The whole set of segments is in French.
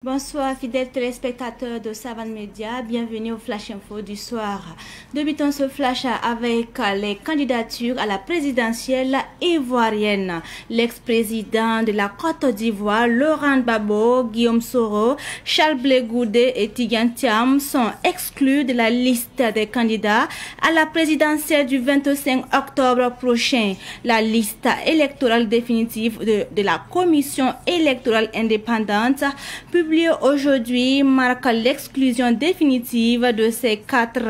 Bonsoir fidèles téléspectateurs de Savane Média, bienvenue au Flash Info du soir. Débutons ce flash avec les candidatures à la présidentielle ivoirienne. L'ex-président de la Côte d'Ivoire, Laurent Gbagbo, Guillaume Soro, Charles Blé Goudé et Tidjane Thiam sont exclus de la liste des candidats à la présidentielle du 25 octobre prochain. La liste électorale définitive de la Commission électorale indépendante publiée aujourd'hui marque l'exclusion définitive de ces 4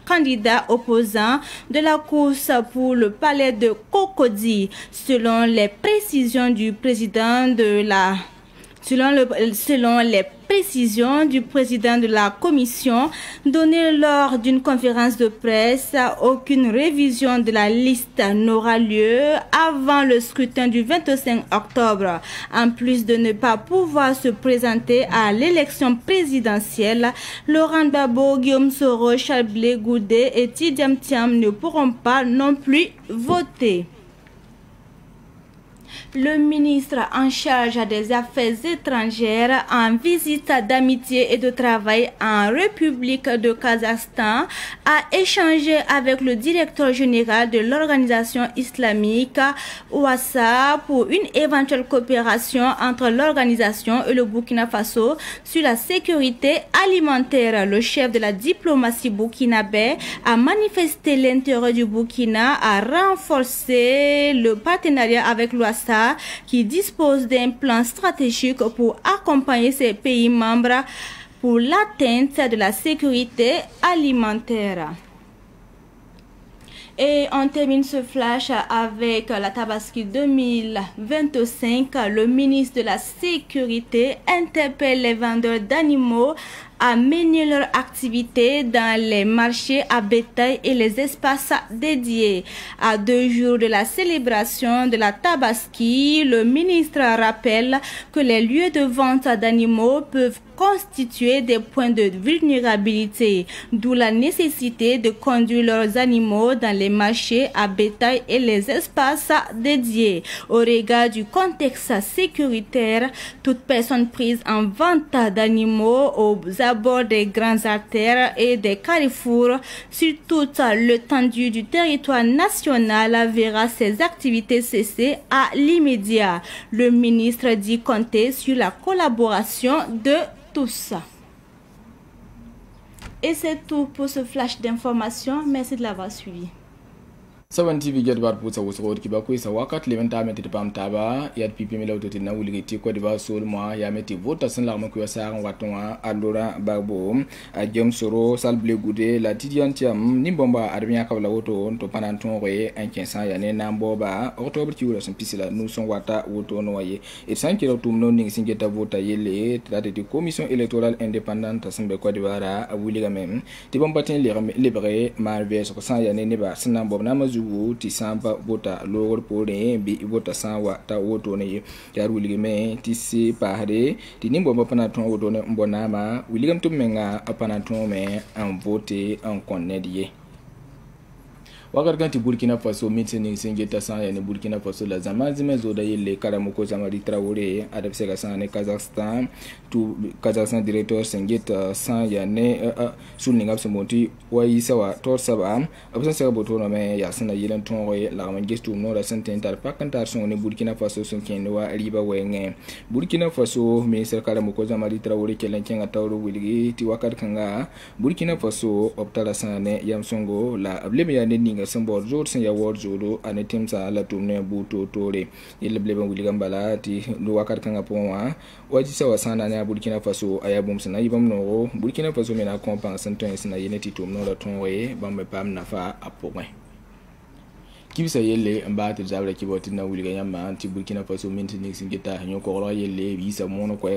candidats opposants de la course pour le palais de Cocody, selon les précisions du président de la commission donnée lors d'une conférence de presse. Aucune révision de la liste n'aura lieu avant le scrutin du 25 octobre. En plus de ne pas pouvoir se présenter à l'élection présidentielle, Laurent Gbagbo, Guillaume Soro, Charles Blé Goudé et Tidjane Thiam ne pourront pas non plus voter. Le ministre en charge des Affaires étrangères en visite d'amitié et de travail en République de Kazakhstan a échangé avec le directeur général de l'organisation islamique OASA pour une éventuelle coopération entre l'organisation et le Burkina Faso sur la sécurité alimentaire. Le chef de la diplomatie burkinabé a manifesté l'intérêt du Burkina à renforcer le partenariat avec l'OASA qui dispose d'un plan stratégique pour accompagner ces pays membres pour l'atteinte de la sécurité alimentaire. Et on termine ce flash avec la Tabaski 2025. Le ministre de la Sécurité interpelle les vendeurs d'animaux à mener leur activité dans les marchés à bétail et les espaces dédiés. À 2 jours de la célébration de la Tabaski, le ministre rappelle que les lieux de vente d'animaux peuvent constituer des points de vulnérabilité, d'où la nécessité de conduire leurs animaux dans les marchés à bétail et les espaces dédiés. Au regard du contexte sécuritaire, toute personne prise en vente d'animaux aux abords des grandes artères et des carrefours sur toute l'étendue du territoire national verra ses activités cesser à l'immédiat. Le ministre dit compter sur la collaboration de tous. Et c'est tout pour ce flash d'information. Merci de l'avoir suivi. Savane TV get bar pusa wusoro ki ba ko isa wakat le menta meti de pam taba ya pipi mi lawto tin na wuli ti ko diva sol moi ya meti vota san la ma ko sa ran waton a Laurent Gbagbo a Guillaume Soro, Charles Blé Goudé, la Tidjane Thiam ni bomba arbiya ka la woto to panan ton re en 1500 ya ne na boba octobre ti wala son pisila nous son wata woto no waye et san ki tum no ning singeta vota yele traité de commission électorale indépendante sembe ko divara a wuli ga même ti bomba tin libre marve so san ya ne ba san bob na ti samba vota lor pore bi vota sanwa ta woto ne ya ruli me ti se pare ti nimbo mapana ton woto ne mbonama wiligam tum menga apana ton me en voter en connaître wakar kanti Burkina Faso meeting singeta sa ya ne Burkina Faso la zamazime zoda yele karamoko zamari Traoré adapsega sa ne Kazakhstan tu Kazakhstan directeur singeta sa ya ne sulninga somoti waisa wa torsaba absan sega botono me ya sana yilan tonwe la man gestu no da santen tar pakantar son ne Burkina Faso son ken wa riba wenge Burkina Faso ministre karamoko zamari Traoré kelen kenga tawro wiligi ti wakar kanga Burkina Faso optala sa ne yamsongo la ableme ya ne sambor jor sen ya wor joro anetim sa la tumne buto tore il bleben wiligam balati do wakar kanga ponwa waji sa wasana na Burkina Faso ayabum sana ibam no Burkina Faso mena compense ton sina yeneti tumno la tonwe bambe pam nafa apomwe kibisa yele mbati zabra kiboti na wuliga yamba anti Burkina Faso maintenance singeta nyoko ro yele visa mono ko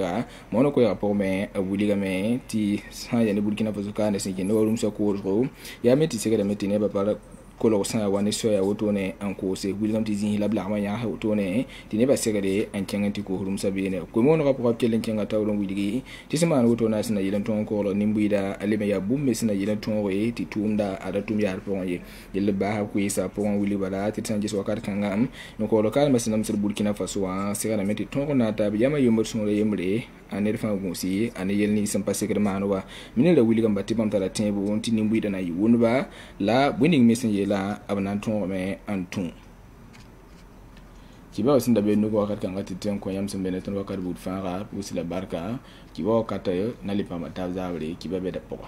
pome wuliga me ti sa ya ne Burkina Faso ka ne singene warum sa ko ro ya meti segera metine ba para kolo sa wani so ya woto ne an ko se William Tizin la bla ma ya woto ne ti ne ba segade an kenganti ko hurum sabine ko mon ko ko kelen kenga tawron widigi ti sama woto na sina yilan ton ko lo nimbuida alime ya bumme sina yilan ton we ti tunda ada tum ya pon ye yel ba ha ko isa pon wili bala ti tan jiso wakar kangam no ko lo kalma sina msir Burkina Faso wa segada meti ton ko na ta bi yama yumur sun re yemre ane fa gumsi ane yelni san passé que manwa minela William Batibam tala tembo wonti nimbuida na yiwunba la winning mission yela abnan ton me antun kiba wasin da be nugo wakat kan gati ten ko yam sun bene ton wakat bud fara pusi la barka kiba wakata yo nalipa mataw zawre kiba be da poko